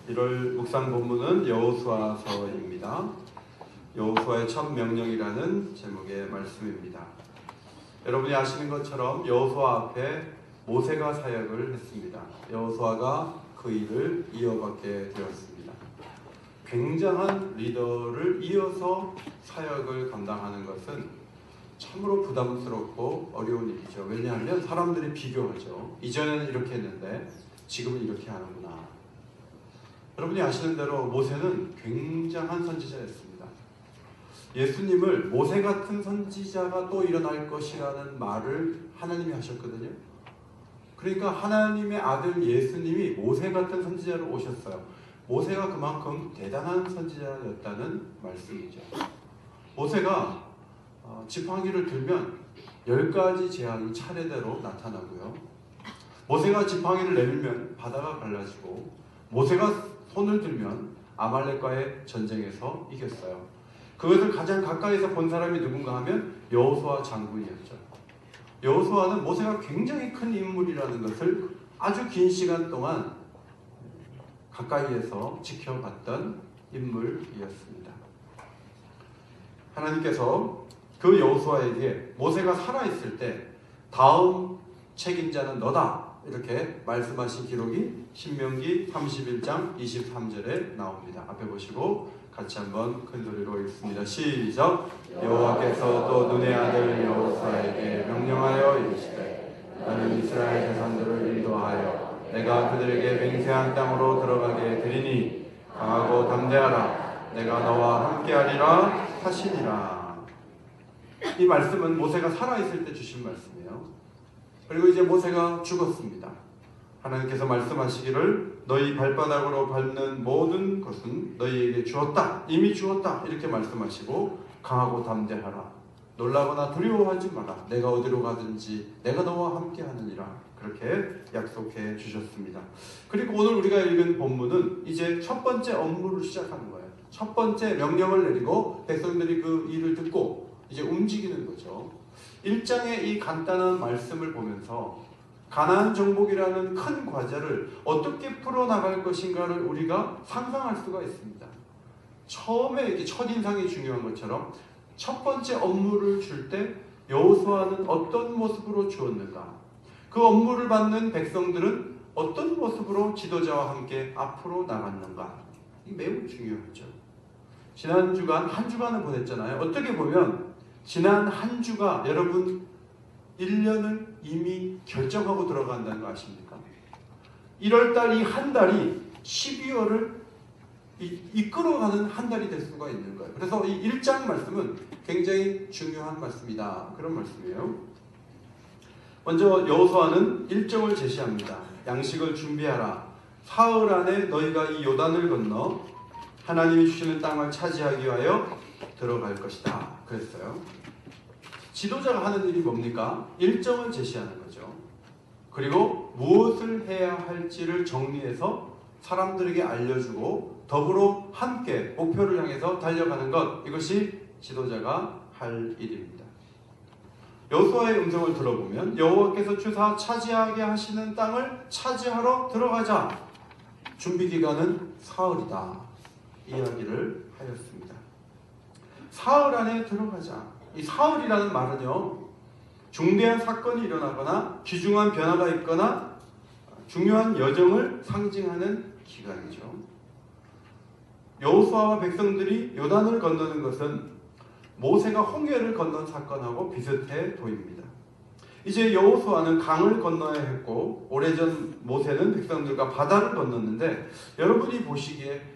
1월 묵상 본문은 여호수아서입니다. 여호수아의 첫 명령이라는 제목의 말씀입니다. 여러분이 아시는 것처럼 여호수아 앞에 모세가 사역을 했습니다. 여호수아가 그 일을 이어받게 되었습니다. 굉장한 리더를 이어서 사역을 감당하는 것은 참으로 부담스럽고 어려운 일이죠. 왜냐하면 사람들이 비교하죠. 이전에는 이렇게 했는데 지금은 이렇게 하는구나. 여러분이 아시는 대로 모세는 굉장한 선지자였습니다. 예수님을 모세 같은 선지자가 또 일어날 것이라는 말을 하나님이 하셨거든요. 그러니까 하나님의 아들 예수님이 모세 같은 선지자로 오셨어요. 모세가 그만큼 대단한 선지자였다는 말씀이죠. 모세가 지팡이를 들면 10가지 재앙이 차례대로 나타나고요. 모세가 지팡이를 내밀면 바다가 갈라지고, 모세가 손을 들면 아말렉과의 전쟁에서 이겼어요. 그것을 가장 가까이서 본 사람이 누군가 하면 여호수아 장군이었죠. 여호수아는 모세가 굉장히 큰 인물이라는 것을 아주 긴 시간 동안 가까이에서 지켜봤던 인물이었습니다. 하나님께서 그 여호수아에게 모세가 살아있을 때 다음 책임자는 너다 이렇게 말씀하신 기록이 신명기 31장 23절에 나옵니다. 앞에 보시고 같이 한번 큰 소리로 읽습니다. 시작. 여호와께서 또 눈의 아들 여호수아에게 명령하여 이르시되 너는 이스라엘 자손들을 인도하여 내가 그들에게 맹세한 땅으로 들어가게 되리니 강하고 담대하라. 내가 너와 함께하리라 하시니라. 이 말씀은 모세가 살아있을 때 주신 말씀이에요. 그리고 이제 모세가 죽었습니다. 하나님께서 말씀하시기를 너희 발바닥으로 밟는 모든 것은 너희에게 주었다. 이미 주었다. 이렇게 말씀하시고 강하고 담대하라. 놀라거나 두려워하지 마라. 내가 어디로 가든지 내가 너와 함께 하느니라. 그렇게 약속해 주셨습니다. 그리고 오늘 우리가 읽은 본문은 이제 첫 번째 업무를 시작하는 거예요. 첫 번째 명령을 내리고 백성들이 그 일을 듣고 이제 움직이는 거죠. 1장의 이 간단한 말씀을 보면서 가나안 정복이라는 큰 과제를 어떻게 풀어나갈 것인가를 우리가 상상할 수가 있습니다. 처음에 이렇게 첫인상이 중요한 것처럼 첫 번째 업무를 줄 때 여호수아는 어떤 모습으로 주었는가? 그 업무를 받는 백성들은 어떤 모습으로 지도자와 함께 앞으로 나갔는가? 매우 중요하죠. 지난 주간 한 주간을 보냈잖아요. 어떻게 보면 지난 한 주가 여러분 1년을 이미 결정하고 들어간다는 거 아십니까? 1월달 이 한 달이 12월을 이끌어가는 한 달이 될 수가 있는 거예요. 그래서 이 1장 말씀은 굉장히 중요한 말씀이다. 그런 말씀이에요. 먼저 여호수아는 일정을 제시합니다. 양식을 준비하라. 사흘 안에 너희가 이 요단을 건너 하나님이 주시는 땅을 차지하기 위하여 들어갈 것이다. 그랬어요. 지도자가 하는 일이 뭡니까? 일정을 제시하는 거죠. 그리고 무엇을 해야 할지를 정리해서 사람들에게 알려주고 더불어 함께 목표를 향해서 달려가는 것, 이것이 지도자가 할 일입니다. 여호수아의 음성을 들어보면 여호와께서 주사 차지하게 하시는 땅을 차지하러 들어가자. 준비기간은 사흘이다. 이야기를 하였습니다. 사흘 안에 들어가자. 이 사흘이라는 말은요, 중대한 사건이 일어나거나 귀중한 변화가 있거나 중요한 여정을 상징하는 기간이죠. 여호수아와 백성들이 요단을 건너는 것은 모세가 홍해를 건넌 사건하고 비슷해 보입니다. 이제 여호수아는 강을 건너야 했고 오래전 모세는 백성들과 바다를 건넜는데 여러분이 보시기에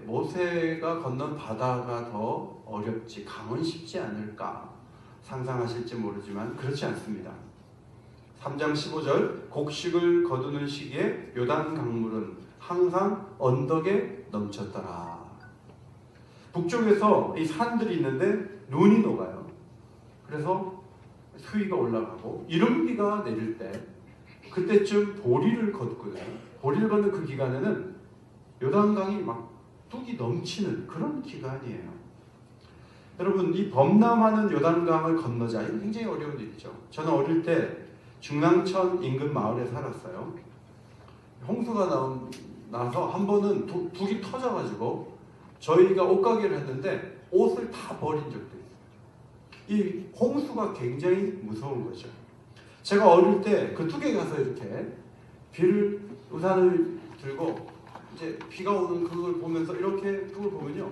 모세가 건넌 바다가 더 어렵지 강은 쉽지 않을까 상상하실지 모르지만 그렇지 않습니다. 3장 15절 곡식을 거두는 시기에 요단 강물은 항상 언덕에 넘쳤더라. 북쪽에서 이 산들이 있는데 눈이 녹아요. 그래서 수위가 올라가고 이른비가 내릴 때 그때쯤 보리를 걷거든요. 보리를 걷는 그 기간에는 요단강이 막 뚝이 넘치는 그런 기간이에요. 여러분, 이 범람하는 요단강을 건너자, 이건 굉장히 어려운 일이죠. 저는 어릴 때 중랑천 인근 마을에 살았어요. 홍수가 나온 나서 한 번은 북이 터져가지고 저희가 옷가게를 했는데 옷을 다 버린 적도 있어요. 이 홍수가 굉장히 무서운 거죠. 제가 어릴 때 그 뚝에 가서 이렇게 우산을 들고 이제 비가 오는 그걸 보면서 이렇게 그걸 보면요,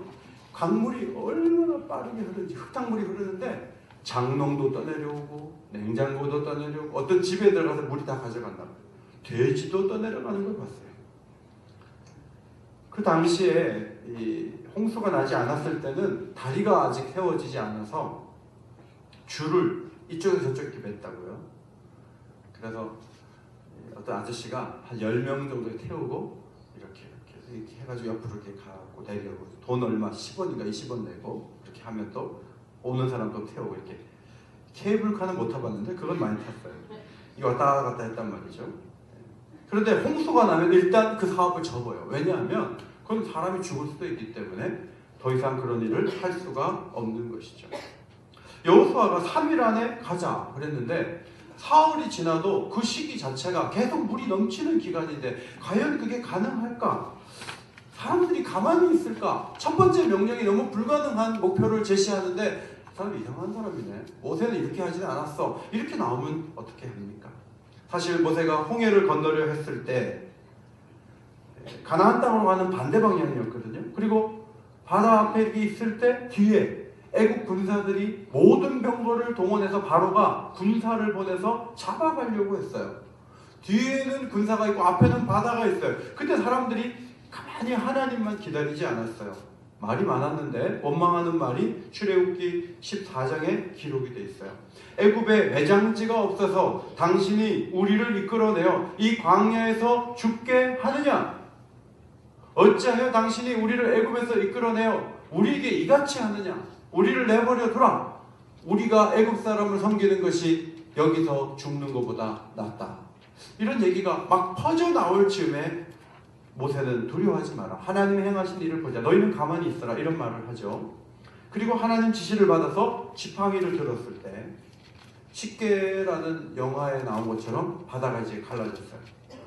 강물이 얼마나 빠르게 흐르는지, 흙탕물이 흐르는데 장롱도 떠내려오고 냉장고도 떠내려오고 어떤 집에 들어가서 물이 다 가져간다고, 돼지도 떠내려가는 걸 봤어요. 그 당시에 이 홍수가 나지 않았을 때는 다리가 아직 세워지지 않아서 줄을 이쪽에서 저쪽에 맸다고요. 그래서 어떤 아저씨가 한 10명 정도 태우고 이렇게 해가지고 옆으로 이렇게 가고 내려오고 돈 얼마 10원인가 20원 내고 이렇게 하면 또 오는 사람 또 태우고 이렇게. 케이블카는 못 타봤는데 그건 많이 탔어요. 이거 왔다 갔다 했단 말이죠. 그런데 홍수가 나면 일단 그 사업을 접어요. 왜냐하면 그건 사람이 죽을 수도 있기 때문에 더 이상 그런 일을 할 수가 없는 것이죠. 여호수아가 3일 안에 가자 그랬는데 사흘이 지나도 그 시기 자체가 계속 물이 넘치는 기간인데 과연 그게 가능할까? 사람들이 가만히 있을까? 첫 번째 명령이 너무 불가능한 목표를 제시하는데 사람 이상한 사람이네. 모세는 이렇게 하지는 않았어. 이렇게 나오면 어떻게 합니까? 사실 모세가 홍해를 건너려 했을 때 가나안 땅으로 가는 반대 방향이었거든요. 그리고 바다 앞에 이렇게 있을 때 뒤에 애국 군사들이 모든 병거를 동원해서 바로가 군사를 보내서 잡아가려고 했어요. 뒤에는 군사가 있고 앞에는 바다가 있어요. 근데 사람들이 가만히 하나님만 기다리지 않았어요. 말이 많았는데 원망하는 말이 출애굽기 14장에 기록이 돼 있어요. 애굽에 매장지가 없어서 당신이 우리를 이끌어내어 이 광야에서 죽게 하느냐? 어찌하여 당신이 우리를 애굽에서 이끌어내어 우리에게 이같이 하느냐? 우리를 내버려 두라. 우리가 애굽 사람을 섬기는 것이 여기서 죽는 것보다 낫다. 이런 얘기가 막 퍼져 나올 즈음에 모세는 두려워하지 마라. 하나님이 행하신 일을 보자. 너희는 가만히 있어라. 이런 말을 하죠. 그리고 하나님 지시를 받아서 지팡이를 들었을 때 십계라는 영화에 나온 것처럼 바다가 이제 갈라졌어요.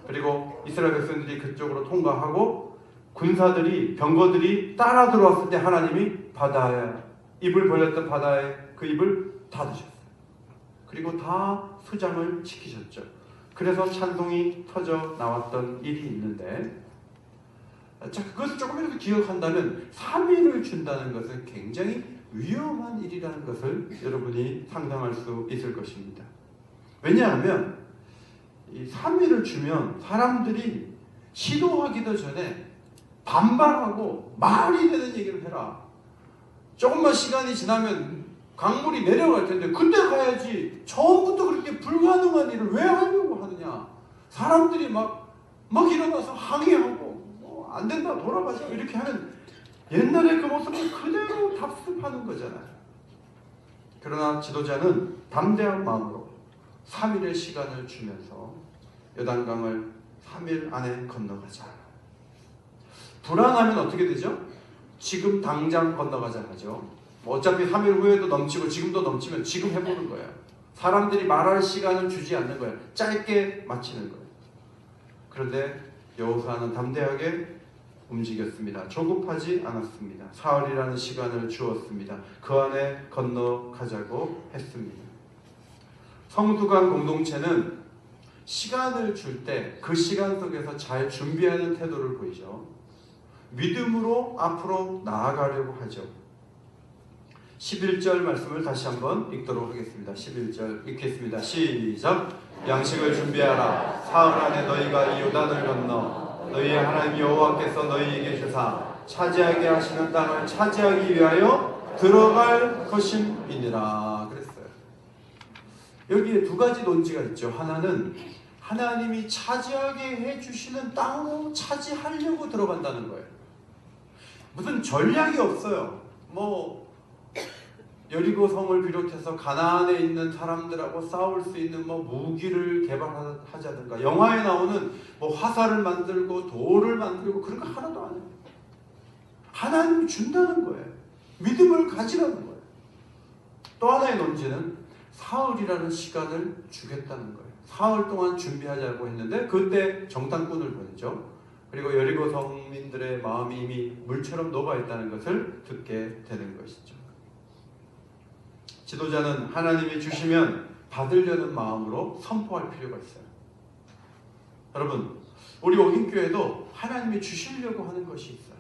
그리고 이스라엘 백성들이 그쪽으로 통과하고 군사들이 병거들이 따라 들어왔을 때 하나님이 바다에 입을 벌렸던 바다에 그 입을 닫으셨어요. 그리고 다 수장을 지키셨죠. 그래서 찬송이 터져 나왔던 일이 있는데, 자, 그것을 조금이라도 기억한다면 3일을 준다는 것은 굉장히 위험한 일이라는 것을 여러분이 상상할 수 있을 것입니다. 왜냐하면 이 3일을 주면 사람들이 시도하기도 전에 반발하고 말이 되는 얘기를 해라. 조금만 시간이 지나면 강물이 내려갈 텐데 그때 가야지. 처음부터 그렇게 불가능한 일을 왜 하려고 하느냐. 사람들이 막 일어나서 항의하고 안 된다 돌아가자 이렇게 하면 옛날에 그 모습을 그대로 답습하는 거잖아요. 그러나 지도자는 담대한 마음으로 3일의 시간을 주면서 요단강을 3일 안에 건너가자. 불안하면 어떻게 되죠? 지금 당장 건너가자 하죠. 어차피 3일 후에도 넘치고 지금도 넘치면 지금 해보는 거예요. 사람들이 말할 시간을 주지 않는 거예요. 짧게 마치는 거예요. 그런데 여호수아는 담대하게 움직였습니다. 조급하지 않았습니다. 사흘이라는 시간을 주었습니다. 그 안에 건너가자고 했습니다. 성수관 공동체는 시간을 줄 때 그 시간 속에서 잘 준비하는 태도를 보이죠. 믿음으로 앞으로 나아가려고 하죠. 11절 말씀을 다시 한번 읽도록 하겠습니다. 11절 읽겠습니다. 시작. 양식을 준비하라. 사흘 안에 너희가 이 요단을 건너 너희의 하나님 여호와께서 너희에게 주사 차지하게 하시는 땅을 차지하기 위하여 들어갈 것임이니라 그랬어요. 여기에 두 가지 논지가 있죠. 하나는 하나님이 차지하게 해주시는 땅으로 차지하려고 들어간다는 거예요. 무슨 전략이 없어요. 여리고 성을 비롯해서 가나안에 있는 사람들하고 싸울 수 있는 무기를 개발하자든가 영화에 나오는 화살을 만들고 돌을 만들고 그런 거 하나도 안 해요. 하나님이 준다는 거예요. 믿음을 가지라는 거예요. 또 하나의 논지는 사흘이라는 시간을 주겠다는 거예요. 사흘 동안 준비하자고 했는데 그때 정탐꾼을 보내죠. 그리고 여리고 성민들의 마음이 이미 물처럼 녹아있다는 것을 듣게 되는 것이죠. 지도자는 하나님이 주시면 받으려는 마음으로 선포할 필요가 있어요. 여러분, 우리 옥인교회도 하나님이 주시려고 하는 것이 있어요.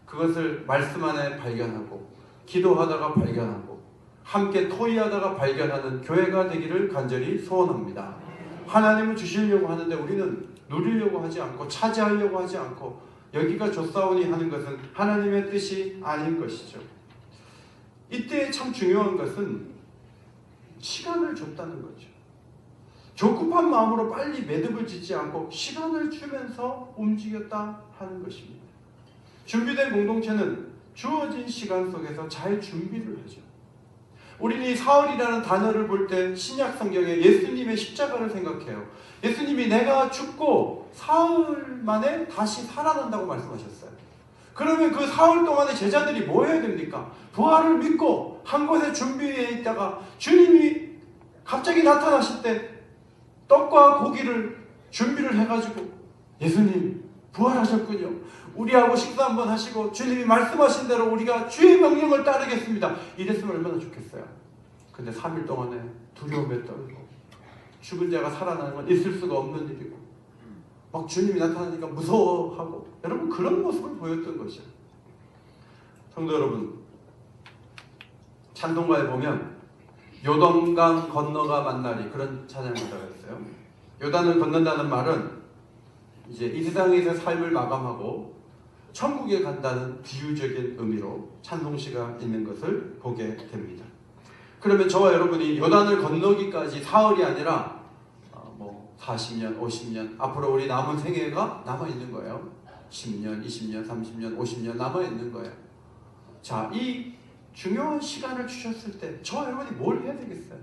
그것을 말씀 안에 발견하고 기도하다가 발견하고 함께 토의하다가 발견하는 교회가 되기를 간절히 소원합니다. 하나님은 주시려고 하는데 우리는 누리려고 하지 않고 차지하려고 하지 않고 여기가 좋사오니 하는 것은 하나님의 뜻이 아닌 것이죠. 이때 참 중요한 것은 시간을 줬다는 거죠. 조급한 마음으로 빨리 매듭을 짓지 않고 시간을 주면서 움직였다 하는 것입니다. 준비된 공동체는 주어진 시간 속에서 잘 준비를 하죠. 우리는 이 사흘이라는 단어를 볼 때 신약 성경에 예수님의 십자가를 생각해요. 예수님이 내가 죽고 사흘 만에 다시 살아난다고 말씀하셨어요. 그러면 그 사흘 동안에 제자들이 뭐 해야 됩니까? 부활을 믿고 한 곳에 준비해 있다가 주님이 갑자기 나타나실 때 떡과 고기를 준비를 해가지고 예수님 부활하셨군요. 우리하고 식사 한번 하시고 주님이 말씀하신 대로 우리가 주의 명령을 따르겠습니다. 이랬으면 얼마나 좋겠어요. 근데 3일 동안에 두려움에 떨고 죽은 자가 살아나는 건 있을 수가 없는 일이고 막 주님이 나타나니까 무서워하고 여러분 그런 모습을 보였던 것이죠. 성도 여러분, 찬송가에 보면 요단강 건너가 만나리 그런 찬양가가 있어요. 요단을 건넌다는 말은 이제 이 세상에서 삶을 마감하고 천국에 간다는 비유적인 의미로 찬송시가 있는 것을 보게 됩니다. 그러면 저와 여러분이 요단을 건너기까지 사흘이 아니라 40년, 50년 앞으로 우리 남은 생애가 남아있는 거예요. 10년, 20년, 30년, 50년 남아있는 거예요. 자, 이 중요한 시간을 주셨을 때 저와 여러분이 뭘 해야 되겠어요?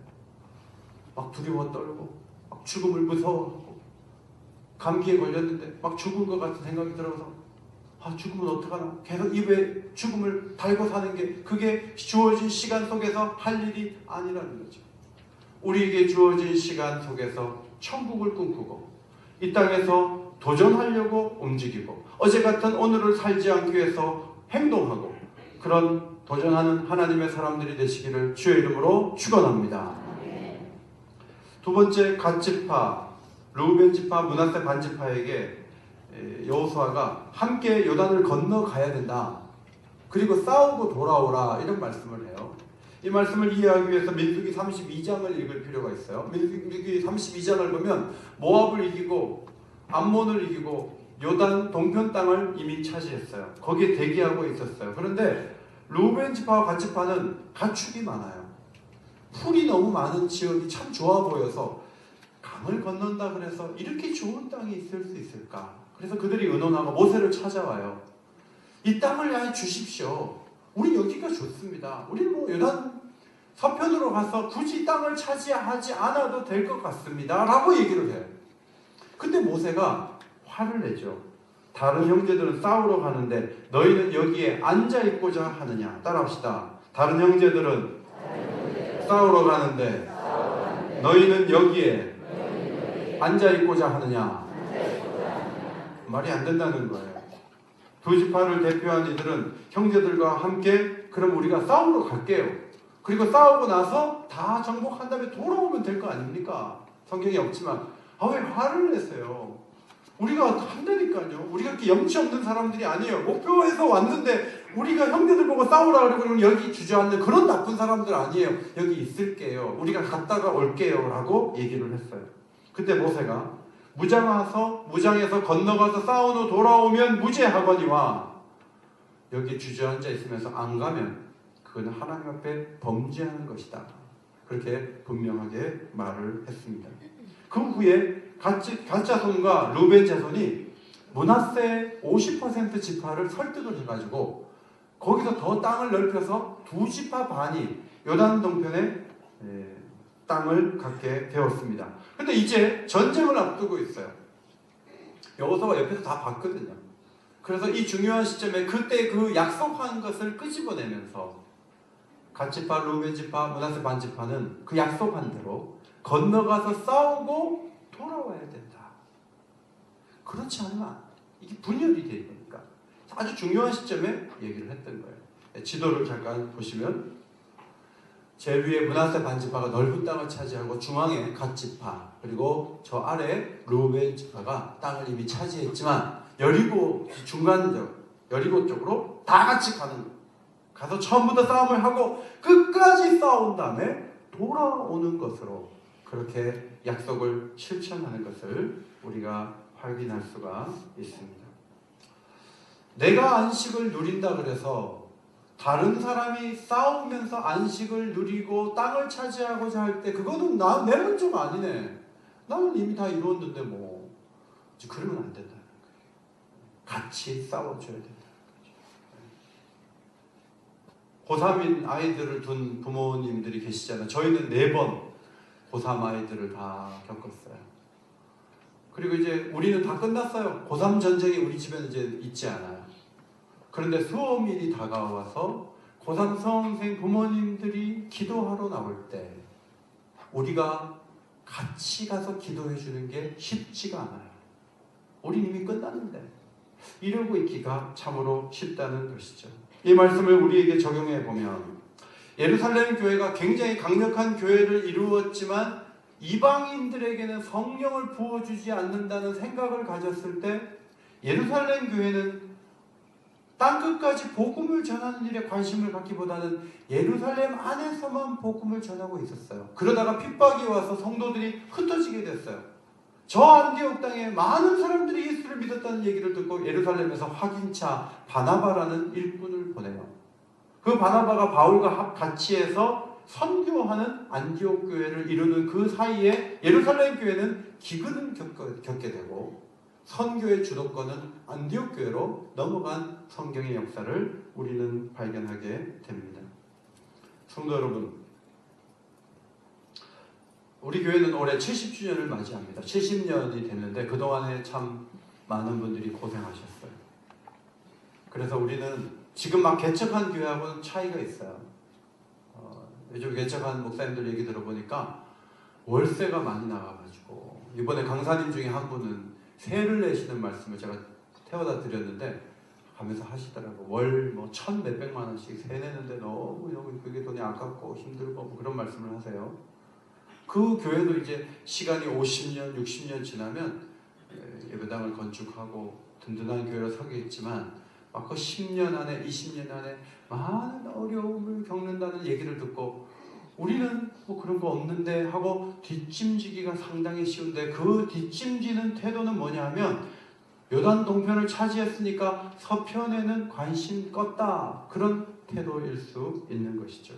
막 두려워 떨고 막 죽음을 무서워하고 감기에 걸렸는데 막 죽을 것 같은 생각이 들어서 죽으면 어떡하나 계속 입에 죽음을 달고 사는 게 그게 주어진 시간 속에서 할 일이 아니라는 거죠. 우리에게 주어진 시간 속에서 천국을 꿈꾸고 이 땅에서 도전하려고 움직이고 어제 같은 오늘을 살지 않기 위해서 행동하고 그런 도전하는 하나님의 사람들이 되시기를 주의 이름으로 축원합니다. 두 번째, 갓지파, 르우벤 지파, 므낫세 반지파에게 여호수아가 함께 요단을 건너가야 된다. 그리고 싸우고 돌아오라 이런 말씀을 해요. 이 말씀을 이해하기 위해서 민수기 32장을 읽을 필요가 있어요. 민수기 32장을 보면 모압을 이기고 암몬을 이기고 요단 동편 땅을 이미 차지했어요. 거기에 대기하고 있었어요. 그런데 르우벤 지파와 갓 지파는 가축이 많아요. 풀이 너무 많은 지역이 참 좋아 보여서 강을 건넌다 그래서 이렇게 좋은 땅이 있을 수 있을까? 그래서 그들이 의논하고 모세를 찾아와요. 이 땅을 아예 주십시오. 우리 여기가 좋습니다. 우리 요단 서편으로 가서 굳이 땅을 차지하지 않아도 될 것 같습니다. 라고 얘기를 해요. 근데 모세가 화를 내죠. 다른 형제들은 싸우러 가는데 너희는 여기에 앉아있고자 하느냐. 따라합시다. 다른 형제들은 싸우러 가는데 너희는 여기에 앉아있고자 하느냐. 말이 안 된다는 거예요. 두 지파를 대표한 이들은 형제들과 함께 그럼 우리가 싸우러 갈게요. 그리고 싸우고 나서 다 정복한 다음에 돌아오면 될 거 아닙니까? 성경이 없지만 왜 화를 내세요? 우리가 한다니까요. 우리가 그렇게 염치 없는 사람들이 아니에요. 목표에서 왔는데 우리가 형제들 보고 싸우라 그러면 여기 주저앉는 그런 나쁜 사람들 아니에요. 여기 있을게요. 우리가 갔다가 올게요 라고 얘기를 했어요. 그때 모세가 무장해서 건너가서 싸운 후 돌아오면 무죄하거니와 여기 주저앉아 있으면서 안 가면 그건 하나님 앞에 범죄하는 것이다. 그렇게 분명하게 말을 했습니다. 그 후에 갓 자손과 르우벤 자손이 므낫세 50% 지파를 설득을 해가지고 거기서 더 땅을 넓혀서 두 지파 반이 요단 동편에 땅을 갖게 되었습니다. 근데 이제 전쟁을 앞두고 있어요. 여호수아가 옆에서 다 봤거든요. 그래서 이 중요한 시점에 그때 그 약속한 것을 끄집어내면서 갓 지파, 르우벤 지파, 므낫세 반 지파는 그 약속한 대로 건너가서 싸우고 돌아와야 된다. 그렇지 않으면 이게 분열이 돼 있으니까 아주 중요한 시점에 얘기를 했던 거예요. 지도를 잠깐 보시면 제 위에 므낫세 반지파가 넓은 땅을 차지하고 중앙에 갓 지파 그리고 저 아래 르우벤 지파가 땅을 이미 차지했지만 여리고 중간적 여리고 쪽으로 다 같이 가서 처음부터 싸움을 하고 끝까지 싸운 다음에 돌아오는 것으로 그렇게 약속을 실천하는 것을 우리가 확인할 수가 있습니다. 내가 안식을 누린다 그래서 다른 사람이 싸우면서 안식을 누리고 땅을 차지하고자 할 때 그거는 내 문제가 아니네. 나는 이미 다 이루었는데 뭐 그러면 안 된다는 거예요. 같이 싸워줘야 된다는 거죠. 고3인 아이들을 둔 부모님들이 계시잖아요. 저희는 4번 고3 아이들을 다 겪었어요. 그리고 이제 우리는 다 끝났어요. 고3 전쟁이 우리 집에는 이제 있지 않아요. 그런데 수험일이 다가와서 고3 수험생 부모님들이 기도하러 나올 때 우리가 같이 가서 기도해 주는 게 쉽지가 않아요. 우린 이미 끝났는데 이러고 있기가 참으로 쉽다는 것이죠. 이 말씀을 우리에게 적용해 보면 예루살렘 교회가 굉장히 강력한 교회를 이루었지만 이방인들에게는 성령을 부어주지 않는다는 생각을 가졌을 때 예루살렘 교회는 땅끝까지 복음을 전하는 일에 관심을 갖기보다는 예루살렘 안에서만 복음을 전하고 있었어요. 그러다가 핍박이 와서 성도들이 흩어지게 됐어요. 저 안디옥 땅에 많은 사람들이 예수를 믿었다는 얘기를 듣고 예루살렘에서 확인차 바나바라는 일꾼을 보내요. 그 바나바가 바울과 같이 해서 선교하는 안디옥 교회를 이루는 그 사이에 예루살렘 교회는 기근을 겪게 되고 선교의 주도권은 안디옥 교회로 넘어간 성경의 역사를 우리는 발견하게 됩니다. 성도 여러분, 우리 교회는 올해 70주년을 맞이합니다. 70년이 됐는데 그동안에 참 많은 분들이 고생하셨어요. 그래서 우리는 지금 막 개척한 교회하고는 차이가 있어요. 요즘 개척한 목사님들 얘기 들어보니까 월세가 많이 나가가지고 이번에 강사님 중에 한 분은 세를 내시는 말씀을 제가 태워다 드렸는데 가면서 하시더라고. 월 뭐 1,000 몇백만 원씩 세 내는데 너무 그게 돈이 아깝고 힘들고 뭐 그런 말씀을 하세요. 그 교회도 이제 시간이 50년, 60년 지나면 예배당을 건축하고 든든한 교회로 서겠지만 막 그 10년 안에, 20년 안에 많은 어려움을 겪는다는 얘기를 듣고 우리는 뭐 그런 거 없는데 하고 뒷짐지기가 상당히 쉬운데 그 뒷짐지는 태도는 뭐냐면 요단 동편을 차지했으니까 서편에는 관심 껐다. 그런 태도일 수 있는 것이죠.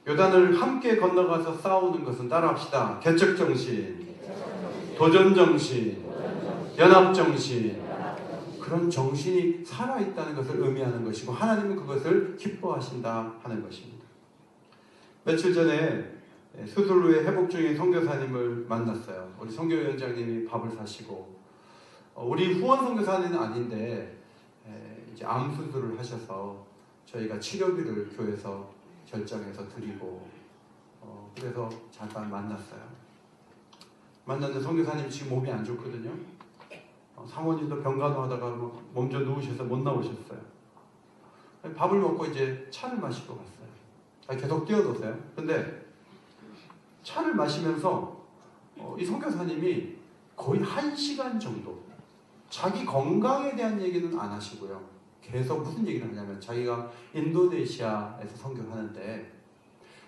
요단을 함께 건너가서 싸우는 것은 따라합시다. 개척정신, 도전정신, 연합정신 그런 정신이 살아있다는 것을 의미하는 것이고 하나님은 그것을 기뻐하신다 하는 것입니다. 며칠 전에 수술 후에 회복 중인 선교사님을 만났어요. 우리 선교위원장님이 밥을 사시고 우리 후원 선교사는 아닌데 이제 암 수술을 하셔서 저희가 치료비를 교회에서 결정해서 드리고 그래서 잠깐 만났어요. 만났는데 선교사님 지금 몸이 안 좋거든요. 사모님도 병간호하다가 몸 좀 누우셔서 못 나오셨어요. 밥을 먹고 이제 차를 마시고 갔어요. 계속 뛰어노세요. 근데 차를 마시면서 이 선교사님이 거의 1시간 정도 자기 건강에 대한 얘기는 안 하시고요. 계속 무슨 얘기를 하냐면 자기가 인도네시아에서 선교하는데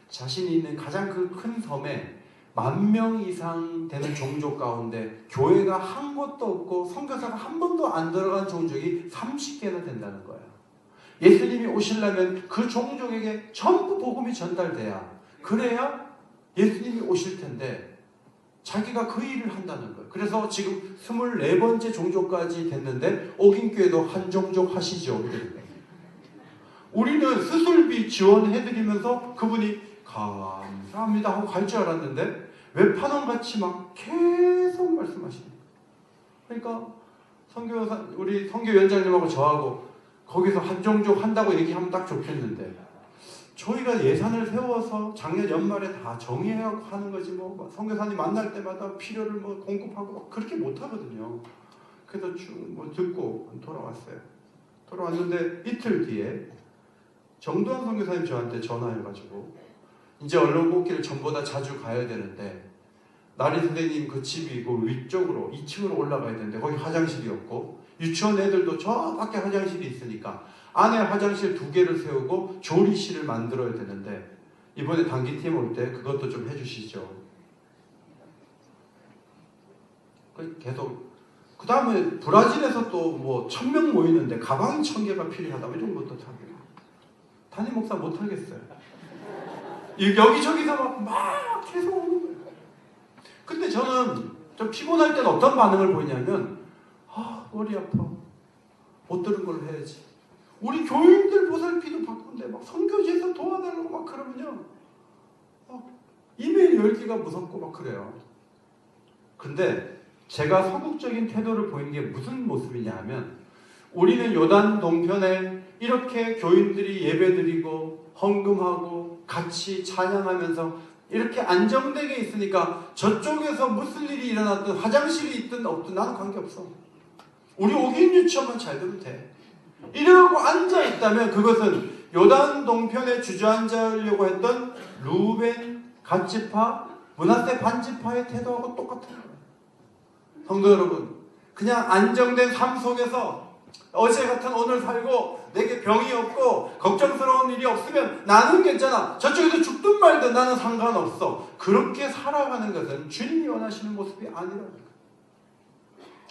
자신이 있는 가장 그 큰 섬에 10,000명 이상 되는 종족 가운데 교회가 한 곳도 없고 선교사가 한 번도 안 들어간 종족이 30개나 된다는 거예요. 예수님이 오시려면 그 종족에게 전부 복음이 전달돼야 그래야 예수님이 오실 텐데 자기가 그 일을 한다는 거예요. 그래서 지금 24번째 종족까지 됐는데 옥인교회도 한 종족 하시죠. 우리는 수술비 지원해드리면서 그분이 감사합니다 하고 갈 줄 알았는데 외판원같이 막 계속 말씀하시는 거예요. 그러니까 우리 선교위원장님하고 저하고 거기서 한 종족 한다고 얘기하면 딱 좋겠는데 저희가 예산을 세워서 작년 연말에 다 정의해갖고 하는 거지 뭐 선교사님 만날 때마다 필요를 뭐 공급하고 막 그렇게 못 하거든요. 그래서 쭉 뭐 듣고 돌아왔어요. 돌아왔는데 이틀 뒤에 정도환 선교사님 저한테 전화해가지고 이제 언론 꽃길을 전보다 자주 가야 되는데 나리 선생님 그 집이 그 위쪽으로 2층으로 올라가야 되는데 거기 화장실이 없고 유치원 애들도 저 밖에 화장실이 있으니까 안에 화장실 2개를 세우고 조리실을 만들어야 되는데 이번에 단기팀 올 때 그것도 좀 해주시죠. 계속 그 다음에 브라질에서 또 뭐 1000명 모이는데 가방이 1000개가 필요하다 이런 것도 타고요. 담임 목사 못 하겠어요. 여기저기서 막 계속 오는 거예요. 근데 저는 좀 피곤할 때는 어떤 반응을 보이냐면 머리 아파. 못 들은 걸로 해야지. 우리 교인들 보살피도 바쁜데 막 선교지에서 도와달라고 막 그러면요. 이메일 열기가 무섭고 막 그래요. 근데 제가 소극적인 태도를 보이는 게 무슨 모습이냐 하면 우리는 요단 동편에 이렇게 교인들이 예배드리고 헌금하고 같이 찬양하면서 이렇게 안정되게 있으니까 저쪽에서 무슨 일이 일어났든 화장실이 있든 없든 나는 관계없어. 우리 5인 유치원만 잘 되면 돼. 이러고 앉아있다면 그것은 요단 동편에 주저앉으려고 했던 루벤 갓지파 므낫세 반지파의 태도하고 똑같은 거예요. 성도 여러분, 그냥 안정된 삶 속에서 어제 같은 오늘 살고 내게 병이 없고 걱정스러운 일이 없으면 나는 괜찮아. 저쪽에서 죽든 말든 나는 상관없어. 그렇게 살아가는 것은 주님이 원하시는 모습이 아니라니까.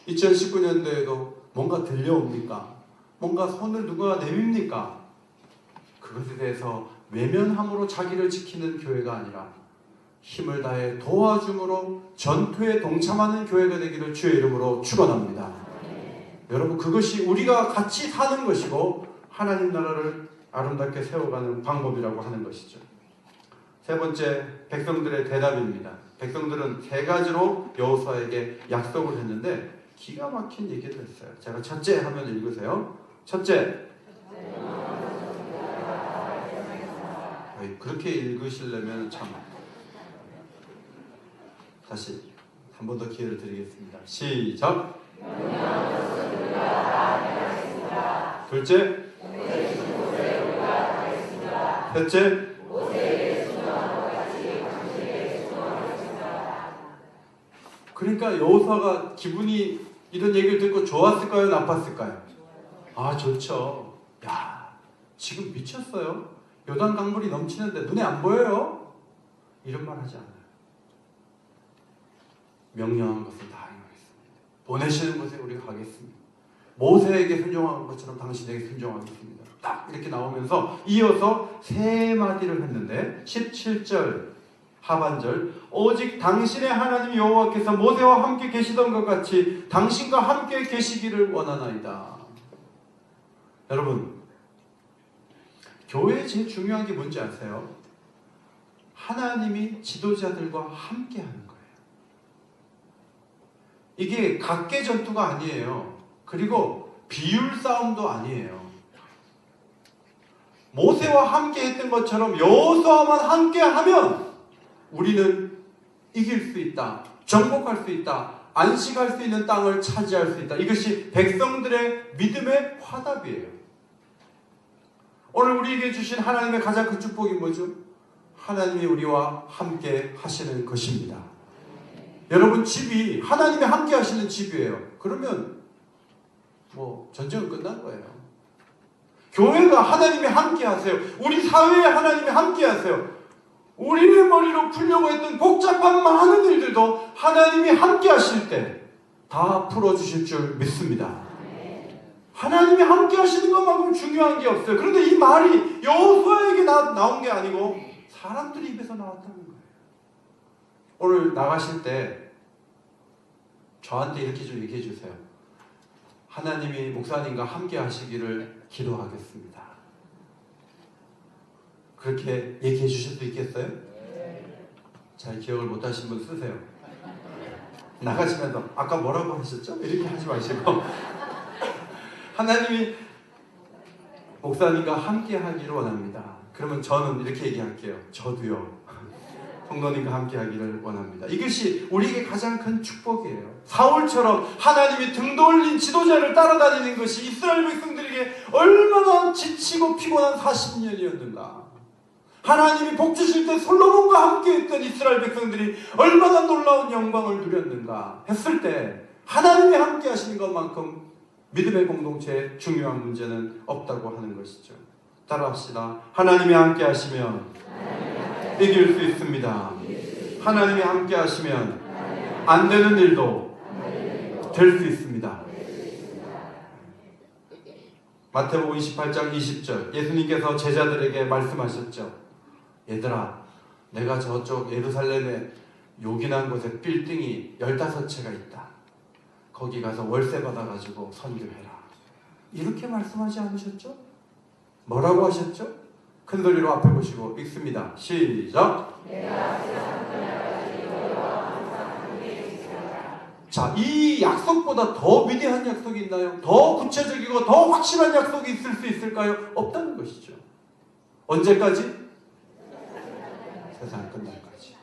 2019년도에도 뭔가 들려옵니까? 뭔가 손을 누가 내밉니까? 그것에 대해서 외면함으로 자기를 지키는 교회가 아니라 힘을 다해 도와줌으로 전투에 동참하는 교회가 되기를 주의 이름으로 축원합니다. 여러분, 그것이 우리가 같이 사는 것이고 하나님 나라를 아름답게 세워가는 방법이라고 하는 것이죠. 세 번째, 백성들의 대답입니다. 백성들은 3가지로 여호수아에게 약속을 했는데 기가 막힌 얘기를 했어요. 제가 첫째 하면 읽으세요. 첫째, 그렇게 읽으시려면 참 다시 한 번 더 기회를 드리겠습니다. 시작. 둘째, 셋째, 그러니까 여호수아가 기분이 이런 얘기를 듣고 좋았을까요? 나빴을까요? 좋죠. 야, 지금 미쳤어요. 요단 강물이 넘치는데 눈에 안 보여요? 이런 말 하지 않아요. 명령한 것을 다 행하겠습니다. 보내시는 곳에 우리가 가겠습니다. 모세에게 순종한 것처럼 당신에게 순종하겠습니다. 딱 이렇게 나오면서 이어서 3마디를 했는데 17절 하반절, 오직 당신의 하나님 여호와께서 모세와 함께 계시던 것 같이 당신과 함께 계시기를 원하나이다. 여러분, 교회에 제일 중요한 게 뭔지 아세요? 하나님이 지도자들과 함께 하는 거예요. 이게 각계 전투가 아니에요. 그리고 비율 싸움도 아니에요. 모세와 함께 했던 것처럼 여호수아만 함께 하면 우리는 이길 수 있다. 정복할 수 있다. 안식할 수 있는 땅을 차지할 수 있다. 이것이 백성들의 믿음의 화답이에요. 오늘 우리에게 주신 하나님의 가장 큰 축복이 뭐죠? 하나님이 우리와 함께 하시는 것입니다. 여러분, 집이 하나님이 함께 하시는 집이에요. 그러면 전쟁은 끝난 거예요. 교회가 하나님이 함께 하세요. 우리 사회에 하나님이 함께 하세요. 우리의 머리로 풀려고 했던 복잡한 많은 일들도 하나님이 함께 하실 때 다 풀어주실 줄 믿습니다. 하나님이 함께 하시는 것만큼 중요한 게 없어요. 그런데 이 말이 여호수아에게 나온 게 아니고 사람들이 입에서 나왔다는 거예요. 오늘 나가실 때 저한테 이렇게 좀 얘기해 주세요. 하나님이 목사님과 함께 하시기를 기도하겠습니다. 그렇게 얘기해 주실 수 있겠어요? 잘 기억을 못 하신 분 쓰세요. 나가시면서 아까 뭐라고 하셨죠? 이렇게 하지 마시고 하나님이 목사님과 함께 하기를 원합니다. 그러면 저는 이렇게 얘기할게요. 저도요. 성도님과 함께 하기를 원합니다. 이것이 우리에게 가장 큰 축복이에요. 사울처럼 하나님이 등 돌린 지도자를 따라다니는 것이 이스라엘 백성들에게 얼마나 지치고 피곤한 40년이었는가. 하나님이 복 주실 때 솔로몬과 함께 했던 이스라엘 백성들이 얼마나 놀라운 영광을 누렸는가 했을 때 하나님이 함께 하시는 것만큼 믿음의 공동체에 중요한 문제는 없다고 하는 것이죠. 따라합시다. 하나님이 함께 하시면 이길 수 있습니다. 하나님이 함께 하시면 안 되는 일도 될 수 있습니다. 마태복음 28장 20절 예수님께서 제자들에게 말씀하셨죠. 얘들아, 내가 저쪽 예루살렘에 요긴한 곳에 빌딩이 15채가 있다. 거기 가서 월세 받아가지고 선교해라. 이렇게 말씀하지 않으셨죠? 뭐라고 하셨죠? 큰 소리로 앞에 보시고 읽습니다. 시작! 자, 이 약속보다 더 위대한 약속이 있나요? 더 구체적이고 더 확실한 약속이 있을 수 있을까요? 없다는 것이죠. 언제까지? 세상 끝날까지.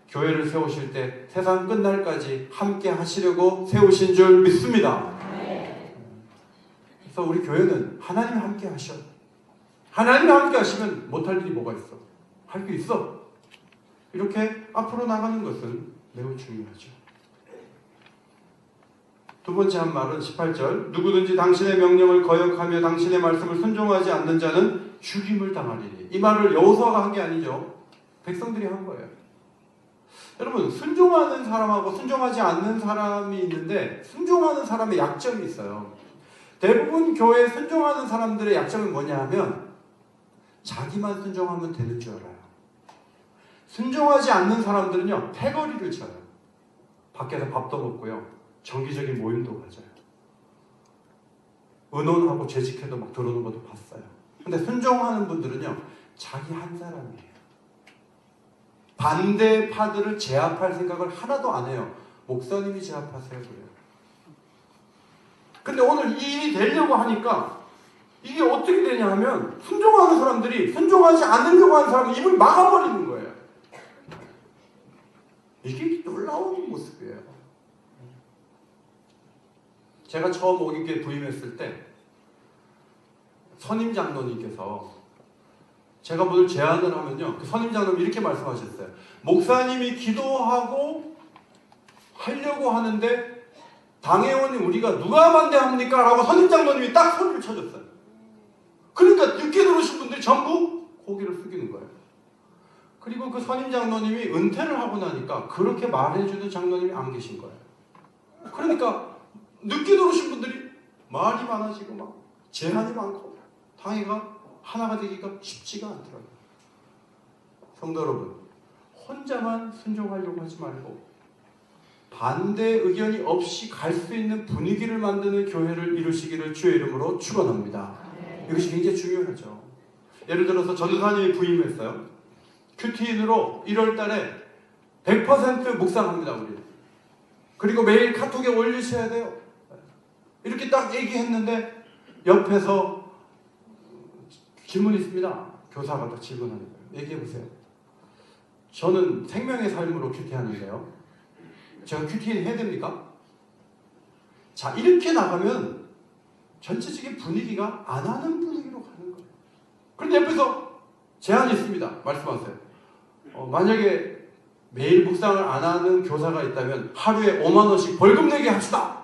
교회를 세우실 때 세상 끝날까지 함께 하시려고 세우신 줄 믿습니다. 그래서 우리 교회는 하나님 함께 하셔. 하나님 함께 하시면 못할 일이 뭐가 있어? 할 게 있어. 이렇게 앞으로 나가는 것은 매우 중요하죠. 두 번째 한 말은 18절 누구든지 당신의 명령을 거역하며 당신의 말씀을 순종하지 않는 자는 죽임을 당하리니. 이 말을 여호수아가 한 게 아니죠. 백성들이 한 거예요. 여러분, 순종하는 사람하고 순종하지 않는 사람이 있는데 순종하는 사람의 약점이 있어요. 대부분 교회에 순종하는 사람들의 약점은 뭐냐 하면 자기만 순종하면 되는 줄 알아요. 순종하지 않는 사람들은요, 패거리를 쳐요. 밖에서 밥도 먹고요, 정기적인 모임도 가져요. 의논하고 재직해도 막 들어오는 것도 봤어요. 근데 순종하는 분들은요, 자기 한 사람이에요. 반대파들을 제압할 생각을 하나도 안 해요. 목사님이 제압하세요 그래요. 근데 오늘 이 일이 되려고 하니까 이게 어떻게 되냐 하면 순종하는 사람들이 순종하지 않으려고 하는 사람 입을 막아버리는 거예요. 이게 놀라운 모습이에요. 제가 처음 오기교회 부임했을 때 선임 장로님께서 제가 뭘 제안을 하면요, 그 선임 장로님이 이렇게 말씀하셨어요. 목사님이 기도하고 하려고 하는데 당회원이 우리가 누가 반대합니까? 라고 선임 장로님이 딱 소리를 쳐줬어요. 그러니까 늦게 들어오신 분들이 전부 고개를 숙이는 거예요. 그리고 그 선임 장로님이 은퇴를 하고 나니까 그렇게 말해주는 장로님이 안 계신 거예요. 그러니까 늦게 들어오신 분들이 말이 많아지고 막 제한이 많고 당회가 하나가 되기가 쉽지가 않더라고요. 성도 여러분, 혼자만 순종하려고 하지 말고 반대 의견이 없이 갈 수 있는 분위기를 만드는 교회를 이루시기를 주의 이름으로 축원합니다. 이것이 굉장히 중요하죠. 예를 들어서 전도사님이 부임했어요. 큐티인으로 1월 달에 100% 묵상합니다, 우리. 그리고 매일 카톡에 올리셔야 돼요. 이렇게 딱 얘기했는데 옆에서 질문이 있습니다. 교사가 딱 질문하는 거예요. 얘기해보세요. 저는 생명의 삶으로 큐티하는데요. 제가 큐티인 해야 됩니까? 자, 이렇게 나가면 전체적인 분위기가 안 하는 분위기로 가는 거예요. 그런데 옆에서 제안이 있습니다. 말씀하세요. 만약에 매일 묵상을 안 하는 교사가 있다면 하루에 5만 원씩 벌금 내게 합시다.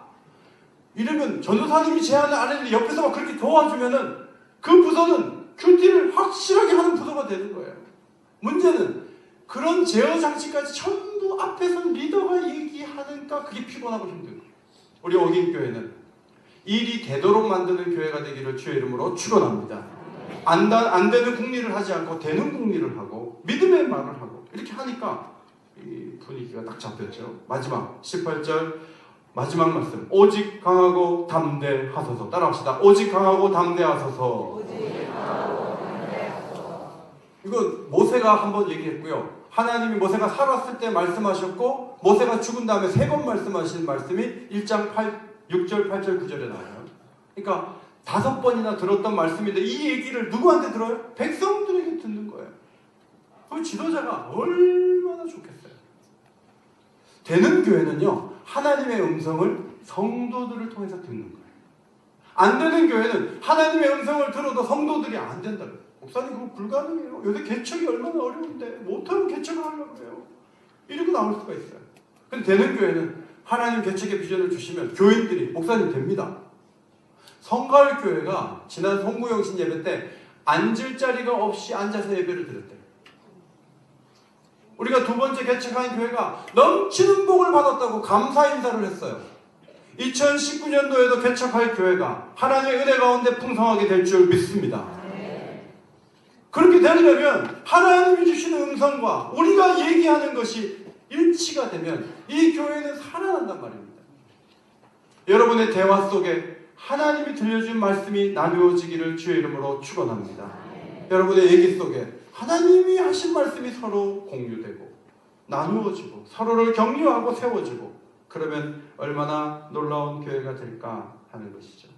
이러면 전도사님이 제안을 안 했는데 옆에서 막 그렇게 도와주면은 그 부서는 큐티를 확실하게 하는 부서가 되는 거예요. 문제는 그런 제어 장치까지 전부 앞에서 리더가 얘기하니까 그게 피곤하고 힘든 거예요. 우리 어긴교회는 일이 되도록 만드는 교회가 되기를 주의 이름으로 축원합니다. 안 되는 국리를 하지 않고 되는 국리를 하고 믿음의 말을 하고 이렇게 하니까 이 분위기가 딱 잡혔죠. 마지막 18절 마지막 말씀. 오직 강하고 담대하소서. 따라합시다. 오직 강하고 담대하소서. 이건 모세가 한번 얘기했고요. 하나님이 모세가 살았을 때 말씀하셨고 모세가 죽은 다음에 3번 말씀하신 말씀이 1장 6절, 8절, 9절에 나와요. 그러니까 5번이나 들었던 말씀인데 이 얘기를 누구한테 들어요? 백성들에게 듣는 거예요. 그 지도자가 얼마나 좋겠어요. 되는 교회는요, 하나님의 음성을 성도들을 통해서 듣는 거예요. 안 되는 교회는 하나님의 음성을 들어도 성도들이 안 된다고. 목사님 그거 불가능해요. 요새 개척이 얼마나 어려운데 못하면 개척을 하려고 그래요. 이러고 나올 수가 있어요. 근데 되는 교회는 하나님 개척의 비전을 주시면 교인들이 목사님 됩니다. 성가을 교회가 지난 송구영신 예배 때 앉을 자리가 없이 앉아서 예배를 드렸대요. 우리가 두 번째 개척한 교회가 넘치는 복을 받았다고 감사 인사를 했어요. 2019년도에도 개척할 교회가 하나님의 은혜 가운데 풍성하게 될 줄 믿습니다. 그렇게 되려면 하나님이 주시는 음성과 우리가 얘기하는 것이 일치가 되면 이 교회는 살아난단 말입니다. 여러분의 대화 속에 하나님이 들려준 말씀이 나누어지기를 주의 이름으로 축원합니다. 여러분의 얘기 속에 하나님이 하신 말씀이 서로 공유되고 나누어지고 서로를 격려하고 세워주고 그러면 얼마나 놀라운 교회가 될까 하는 것이죠.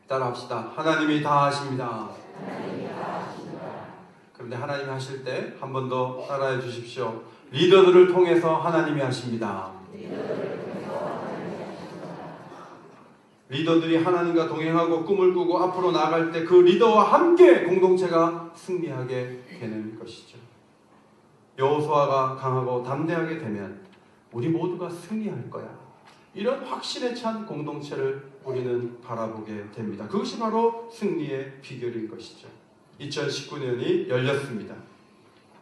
따라합시다. 하나님이 다 하십니다. 그런데 하나님이 하실 때 한 번 더 따라해 주십시오. 리더들을 통해서 하나님이 하십니다. 리더들이 하나님과 동행하고 꿈을 꾸고 앞으로 나아갈 때 그 리더와 함께 공동체가 승리하게 되는 것이죠. 여호수아가 강하고 담대하게 되면 우리 모두가 승리할 거야. 이런 확신에 찬 공동체를 우리는 바라보게 됩니다. 그것이 바로 승리의 비결인 것이죠. 2019년이 열렸습니다.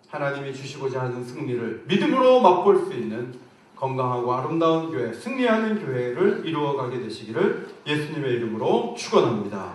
하나님이 주시고자 하는 승리를 믿음으로 맛볼 수 있는 건강하고 아름다운 교회, 승리하는 교회를 이루어가게 되시기를 예수님의 이름으로 축원합니다.